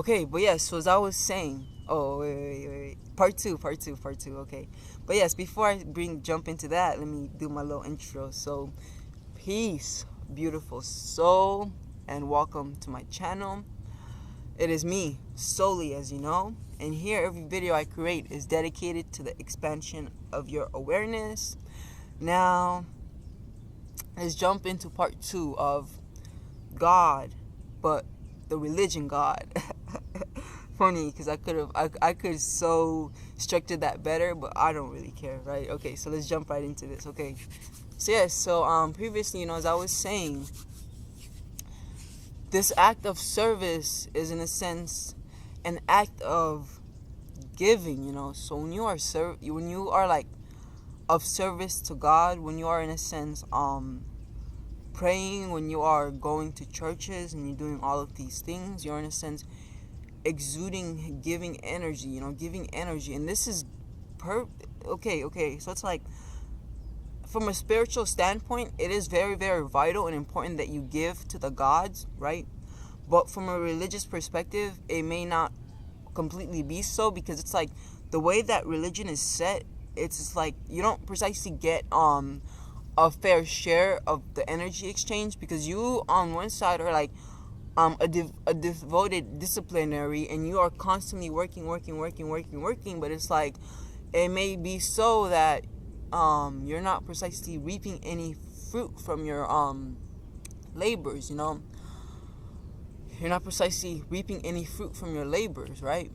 Okay, but yes, so as I was saying, oh wait. Part two. Okay, but yes, before I jump into that, let me do my little intro. So, peace, beautiful soul, and welcome to my channel. It is me, Solely, as you know, and here every video I create is dedicated to the expansion of your awareness. Now, let's jump into part two of God, but the religion God. Funny, because I could so structure that better, but I don't really care, right? Okay, so let's jump right into this. Okay, so yes, so previously, as I was saying, this act of service is in a sense an act of giving. So when you are when you are like of service to God, when you are in a sense praying, when you are going to churches and you're doing all of these things, you're in a sense exuding giving energy, and this is okay, so it's like from a spiritual standpoint, it is very, very vital and important that you give to the gods, right? But from a religious perspective, it may not completely be so, because it's like the way that religion is set, it's just like you don't precisely get a fair share of the energy exchange, because you on one side are like a devoted disciplinary, and you are constantly working, but it's like it may be so that you're not precisely reaping any fruit from your labors. You're not precisely reaping any fruit from your labors, right?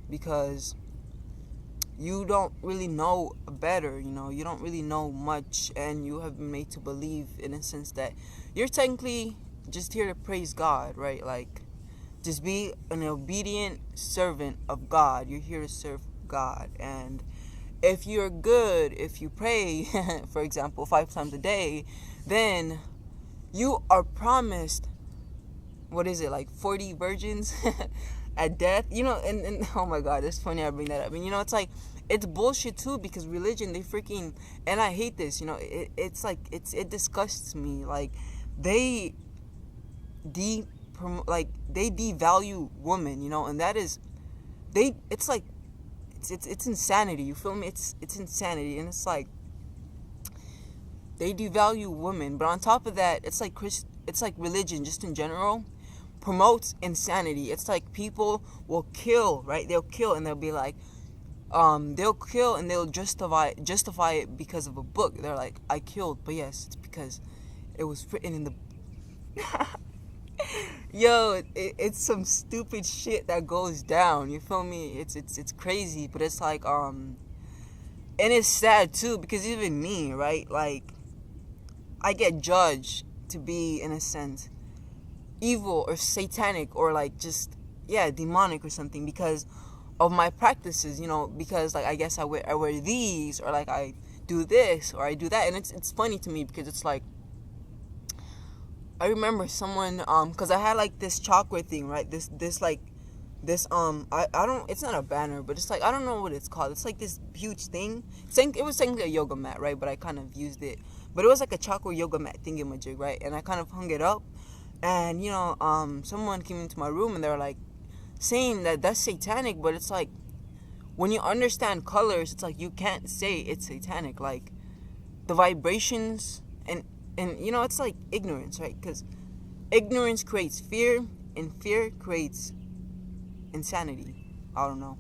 Because you don't really know better, you don't really know much, and you have been made to believe in a sense that you're technically just here to praise God, right? Like, just be an obedient servant of God. You're here to serve God, and if you're good, if you pray, for example, 5 times a day, then you are promised, what is it, like 40 virgins at death, and oh my God, it's funny I bring that up. And it's like, it's bullshit too, because religion, they freaking, and I hate this, it's like, it disgusts me, like, they devalue women, and that is, it's like, it's insanity, you feel me? It's insanity, and it's like, they devalue women, but on top of that, it's like religion, just in general, promotes insanity. It's like people will kill, right? They'll kill, and they'll be like, they'll kill, and they'll justify it because of a book. They're like, I killed, but yes, it's because it was written in the yo, it's some stupid shit that goes down, you feel me? It's crazy, but it's like, and it's sad too, because even me, right, like, I get judged to be, in a sense, evil or satanic, or like just, yeah, demonic or something, because of my practices, because like, I guess I wear these, or like I do this, or I do that. And it's funny to me, because it's like, I remember someone, because I had like this chakra thing, right? This I don't, it's not a banner, but it's like, I don't know what it's called. It's like this huge thing. It was technically a yoga mat, right? But I kind of used it. But it was like a chakra yoga mat thingamajig, right? And I kind of hung it up. And, someone came into my room, and they were like saying that that's satanic. But it's like, when you understand colors, it's like, you can't say it's satanic. Like, the vibrations, and it's like ignorance, right? Because ignorance creates fear, and fear creates insanity. I don't know.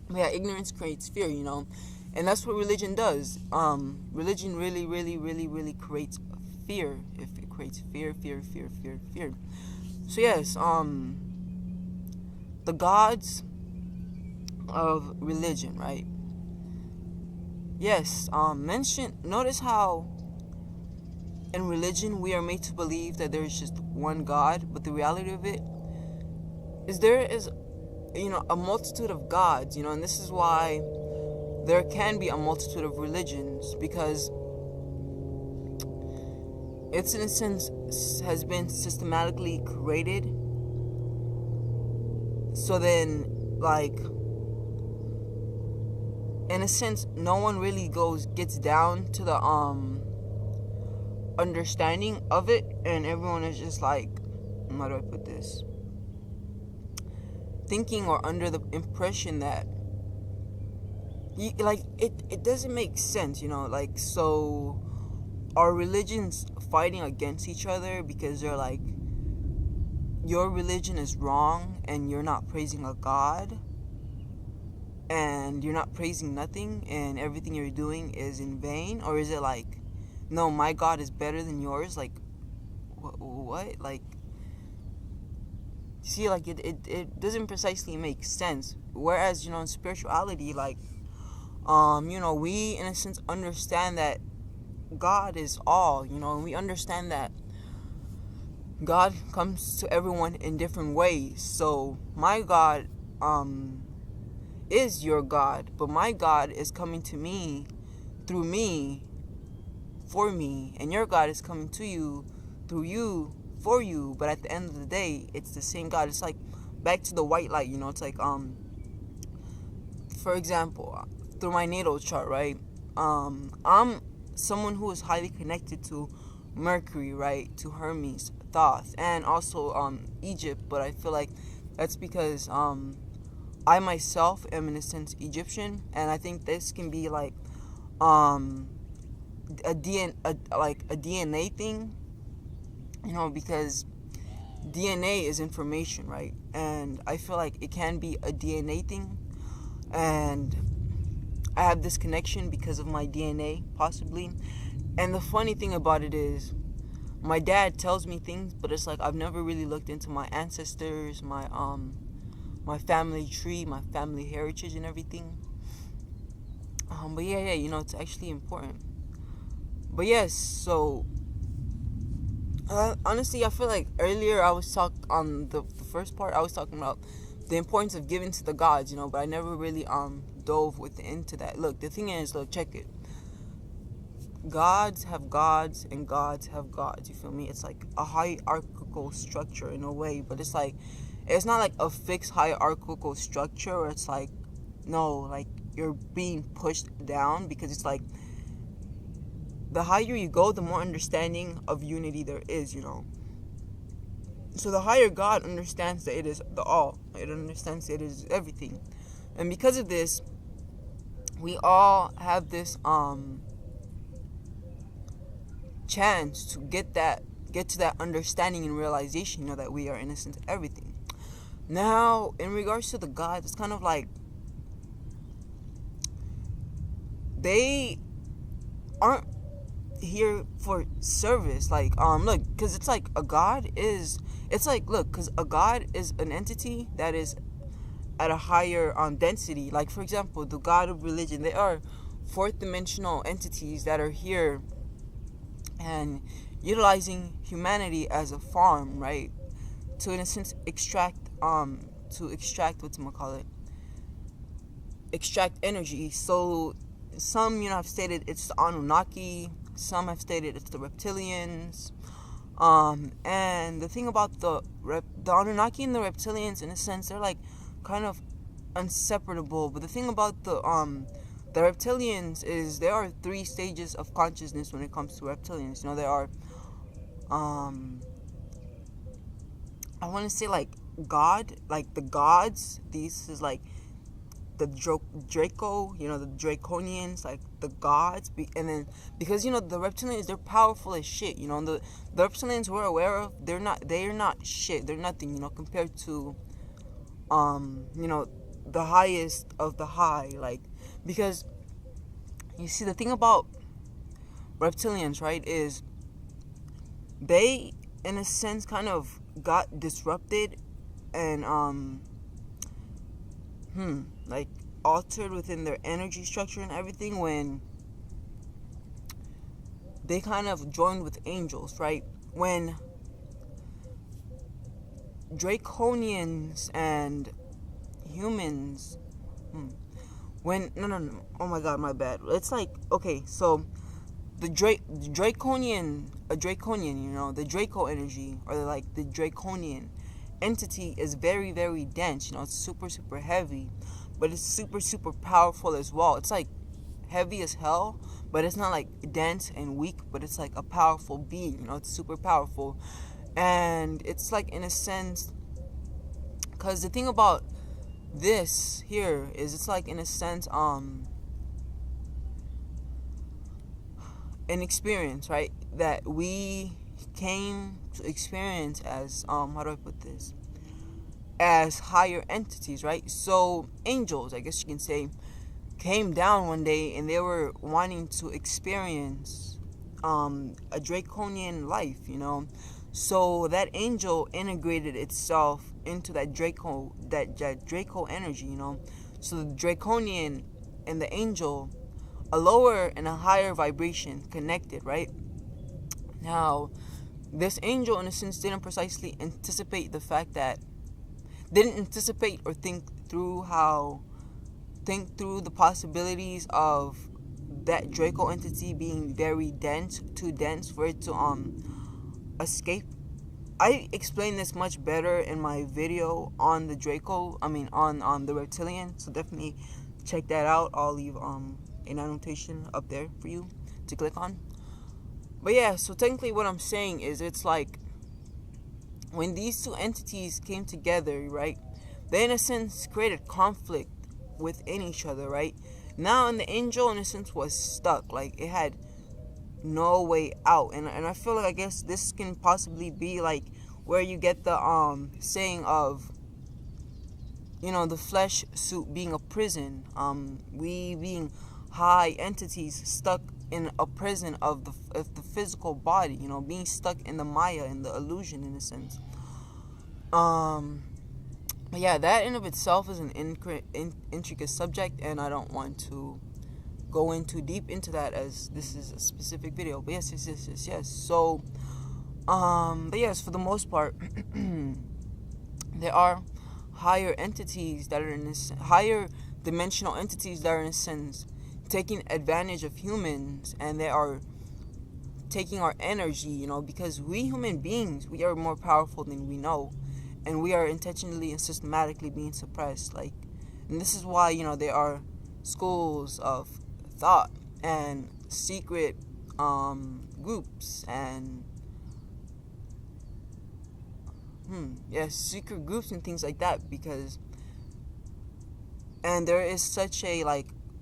But yeah, ignorance creates fear, and that's what religion does. Religion really, really, really, really creates fear. If it creates fear. So yes, the gods of religion, right? Yes, notice how in religion we are made to believe that there is just one God, but the reality of it is there is, a multitude of gods, and this is why there can be a multitude of religions, because it's, in a sense, has been systematically created. So then, like, in a sense, no one really gets down to the understanding of it, and everyone is just like how do I put this? Thinking or under the impression that it doesn't make sense, like, so are religions fighting against each other because they're like, your religion is wrong and you're not praising a god and you're not praising nothing and everything you're doing is in vain? Or is it like, no, my god is better than yours? Like, what? Like, see, like, it doesn't precisely make sense. Whereas, in spirituality, like, we in a sense understand that God is all, and we understand that God comes to everyone in different ways. So my God is your God, but my God is coming to me through me for me, and your God is coming to you through you for you. But at the end of the day, it's the same God. It's like back to the white light, it's like for example, through my natal chart, right? I'm someone who is highly connected to Mercury, right? To Hermes, Thoth, and also Egypt. But I feel like that's because I myself am in a sense Egyptian, and I think this can be like a DNA thing, because DNA is information, right? And I feel like it can be a DNA thing, and I have this connection because of my DNA, possibly. And the funny thing about it is, my dad tells me things, but it's like I've never really looked into my ancestors, my family tree, my family heritage, and everything. But yeah, it's actually important. But yes, so honestly, I feel like earlier I was on the first part, I was talking about the importance of giving to the gods, but I never really dove into that. Look, the thing is, look, check it. Gods have gods and gods have gods. You feel me? It's like a hierarchical structure in a way, but it's like, it's not like a fixed hierarchical structure where it's like, no, like you're being pushed down, because it's like the higher you go, the more understanding of unity there is, So the higher God understands that it is the all. It understands that it is everything. And because of this, we all have this chance to get to that understanding and realization, that we are innocent of everything. Now, in regards to the gods, it's kind of like they aren't here for service. Like, look, because it's like a god is, it's like, look, because a god is an entity that is at a higher density. Like, for example, the god of religion, they are fourth dimensional entities that are here and utilizing humanity as a farm, right? To, in a sense, extract extract energy. So some, have stated it's the Anunnaki, some have stated it's the reptilians. And the thing about the Anunnaki and the reptilians, in a sense, they're like kind of inseparable. But the thing about the reptilians is there are 3 stages of consciousness when it comes to reptilians. There are I want to say like God, like the gods. This is like the Draco, the Draconians, like the gods. And then because the reptilians, they're powerful as shit. The reptilians we're aware of, they're not shit. They're nothing, compared to the highest of the high. Like, because you see, the thing about reptilians, right, is they, in a sense, kind of got disrupted and like altered within their energy structure and everything when they kind of joined with angels, right? When Draconians and humans when no, oh my god, my bad. It's like, okay, so the draconian, the Draco energy, or like the draconian entity is very, very dense. It's super, super heavy, but it's super, super powerful as well. It's like heavy as hell, but it's not like dense and weak, but it's like a powerful being. It's super powerful. And it's like, in a sense, because the thing about this here is, it's like, in a sense, an experience, right, that we came to experience as, how do I put this, as higher entities, right? So angels, I guess you can say, came down one day and they were wanting to experience a draconian life, so that angel integrated itself into that Draco energy, so the draconian and the angel, a lower and a higher vibration, connected, right? Now, this angel, in a sense, didn't precisely anticipate the fact that, didn't anticipate or think through the possibilities of that Draco entity being very dense, too dense for it to escape. I explained this much better in my video on the Draco, on the reptilian, so definitely check that out. I'll leave an annotation up there for you to click on. But yeah, so technically what I'm saying is, it's like, when these two entities came together, right, they in a sense created conflict within each other, right? Now, and the angel, in a sense, was stuck, like it had no way out. And I feel like, I guess this can possibly be like where you get the saying of, the flesh suit being a prison, we being high entities stuck in a prison of the physical body, being stuck in the Maya, in the illusion, in a sense. But yeah, that in of itself is an intricate subject, and I don't want to go in too deep into that, as this is a specific video. But yes. So, but yes, for the most part, there are higher entities that are in this higher dimensional entities that are, in a sense, taking advantage of humans, and they are taking our energy, because we human beings, we are more powerful than we know, and we are intentionally and systematically being suppressed, and this is why, there are schools of thought and secret groups and secret groups and things like that, and there is such a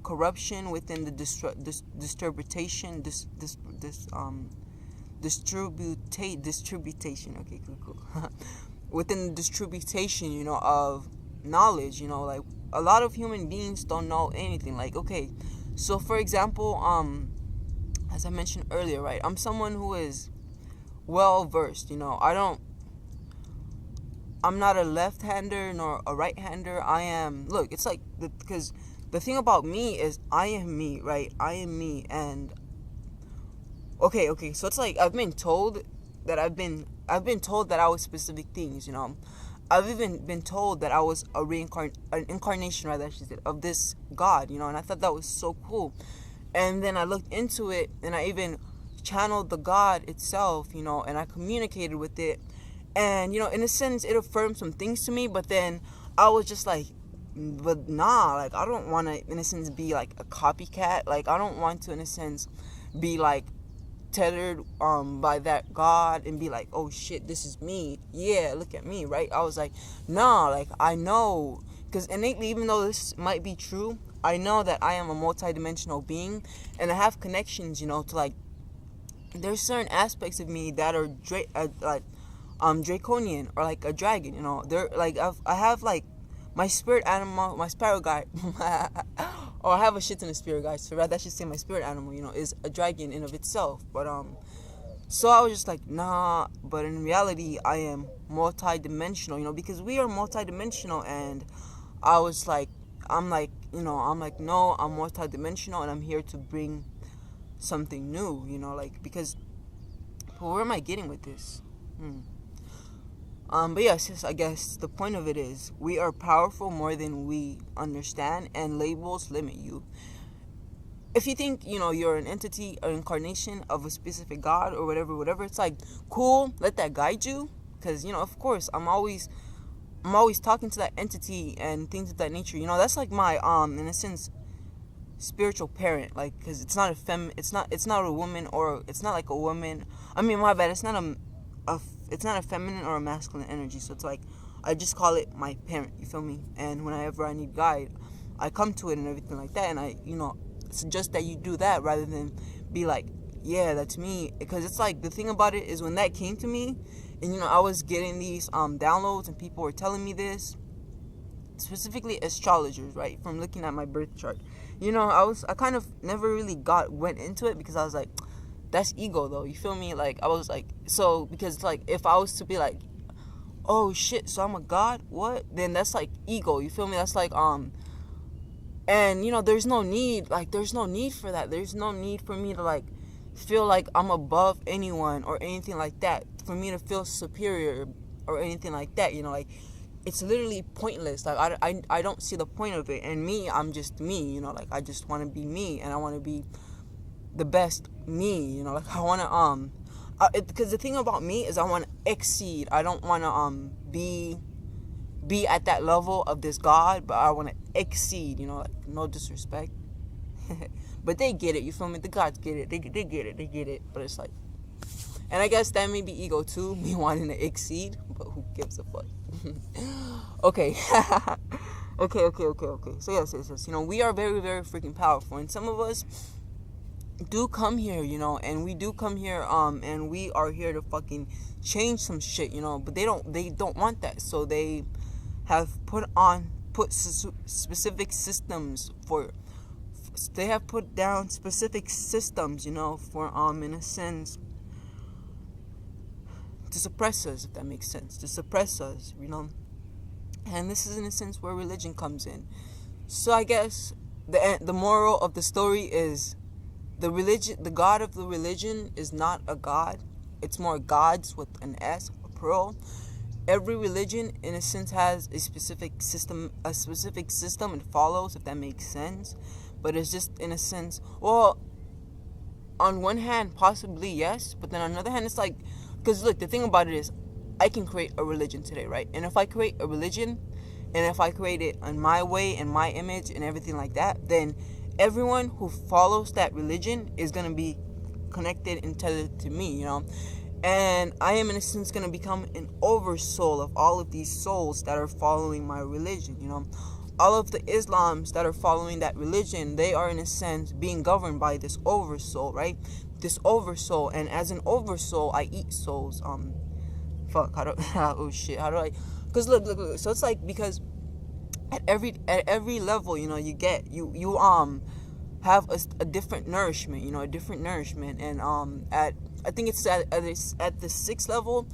corruption within the distribution. Okay, cool. Within the distribution, of knowledge, a lot of human beings don't know anything. Okay, so for example, as I mentioned earlier, right, I'm someone who is well versed. I'm not a left-hander nor a right-hander. It's like, because the thing about me is, I am me, right? I am me, and okay, so it's like, I've been told that I was specific things, I've even been told that I was an incarnation, rather, of this God, and I thought that was so cool. And then I looked into it, and I even channeled the God itself, and I communicated with it. And, in a sense, it affirmed some things to me, but then I was just like, but nah, I don't want to, in a sense, be a copycat. I don't want to, in a sense, be tethered by that God and be oh shit, this is me, yeah, look at me, right? I was like, nah, I know, because innately, even though this might be true, I know that I am a multi-dimensional being, and I have connections, to there's certain aspects of me that are draconian, or a dragon, they're I have my spirit animal, my spirit guide, or I have a shit ton of spirit guides, so rather I should say my spirit animal, is a dragon in of itself. But so I was just nah, but in reality I am multi-dimensional, because we are multi-dimensional. And I was I'm no, I'm multi-dimensional, and I'm here to bring something new, because, but where am I getting with this? But yes, I guess the point of it is, we are powerful more than we understand, and labels limit you. If you think, you're an entity, an incarnation of a specific God or whatever, it's cool, let that guide you. Because, of course, I'm always talking to that entity and things of that nature. That's my, in a sense, spiritual parent. Because it's not it's not a woman, or it's not a woman. My bad, it's not a it's not a feminine or a masculine energy. So it's like I just call it my parent. You feel me? And whenever I need guide, I come to it and everything like that. And I, suggest that you do that rather than be like, yeah, that's me. Because it's like the thing about it is when that came to me, and I was getting these downloads and people were telling me this, specifically astrologers, right? From looking at my birth chart, I kind of never really went into it because I was like, that's ego though. You feel me? Like I was like, so because like if I was to be like, oh shit, so I'm a god, what? Then that's like ego. You feel me? That's like and there's no need for that. There's no need for me to like feel like I'm above anyone or anything like that, for me to feel superior or anything like that. Like it's literally pointless. Like I don't see the point of it. And me, I'm just me. Like I just want to be me, and I want to be the best me. Like I want to because the thing about me is I want to exceed. I don't want to be at that level of this God, but I want to exceed. Like no disrespect, but they get it. You feel me? The gods get it. They get it. But it's like, and I guess that may be ego too, me wanting to exceed. But who gives a fuck? Okay. Okay. So yes. We are very, very freaking powerful, and some of us do come here, and we do come here, and we are here to fucking change some shit, but they don't want that, so they have put specific systems they have put down specific systems, for in a sense to suppress us, if that makes sense, to suppress us, and this is in a sense where religion comes in. So I guess the moral of the story is the God of the religion is not a God. It's more gods with an S, a plural. Every religion, in a sense, has a specific system it follows, if that makes sense. But it's just, in a sense, well, on one hand, possibly yes, but then on the other hand, it's like, because look, the thing about it is, I can create a religion today, right? And if I create a religion, and if I create it in my way, in my image, and everything like that, then everyone who follows that religion is going to be connected and tethered to me, and I am in a sense going to become an oversoul of all of these souls that are following my religion. All of the Islams that are following that religion, they are in a sense being governed by this oversoul, right? This oversoul, and as an oversoul, I eat souls. Oh shit, how do I? Because look, so it's like, because at every level, you have a different nourishment, and I think it's at the sixth level.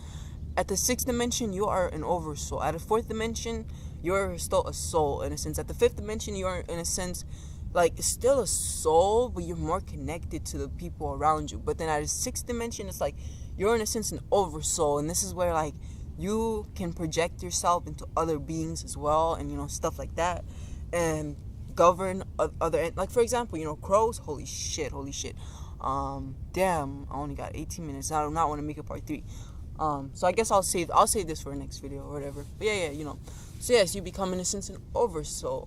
At the sixth dimension, you are an oversoul. At the fourth dimension, you're still a soul, in a sense. At the fifth dimension, you are, in a sense, like, still a soul, but you're more connected to the people around you. But then at the sixth dimension, it's like you're, in a sense, an oversoul, and this is where, like, you can project yourself into other beings as well, and stuff like that, and govern other, like, for example, crows. Holy shit. Damn, I only got 18 minutes. I do not want to make it part 3. So I guess I'll save this for the next video or whatever. But yeah. So yes, you become, in a sense, an oversoul.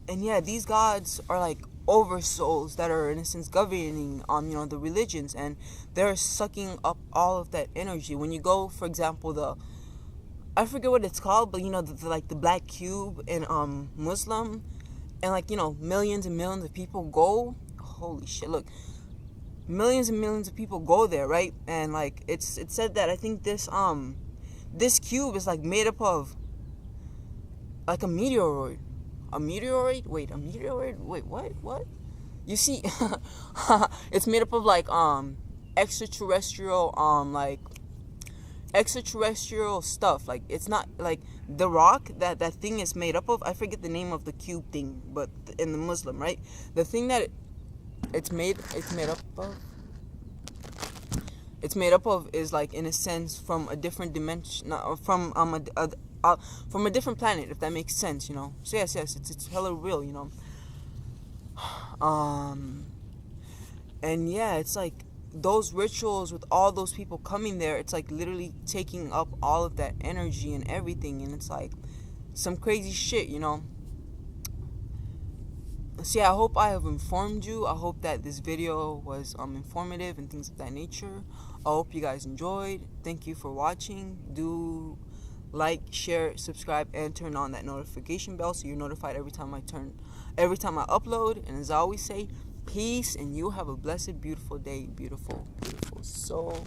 And yeah, these gods are like oversouls that are, in a sense, governing the religions, and they're sucking up all of that energy. When you go, for example, I forget what it's called, but the black cube in Muslim, and like millions and millions of people go. Holy shit! Look, millions and millions of people go there, right? And like it said that I think this cube is like made up of like a meteoroid. A meteoroid? Wait, a meteoroid? Wait, what? You see, it's made up of like extraterrestrial stuff. Like, it's not like the rock that thing is made up of. I forget the name of the cube thing, but in the Muslim, right? The thing that it's made up of is, like, in a sense, from a different dimension, from a different planet, if that makes sense, So yes, it's hella real, and yeah, it's like those rituals with all those people coming there, it's like literally taking up all of that energy and everything, and it's like some crazy shit, So yeah, I hope I have informed you. I hope that this video was informative and things of that nature. I hope you guys enjoyed. Thank you for watching. Do like, share, subscribe, and turn on that notification bell so you're notified every time I upload. And as I always say, peace, and you have a blessed, beautiful day, beautiful, beautiful soul.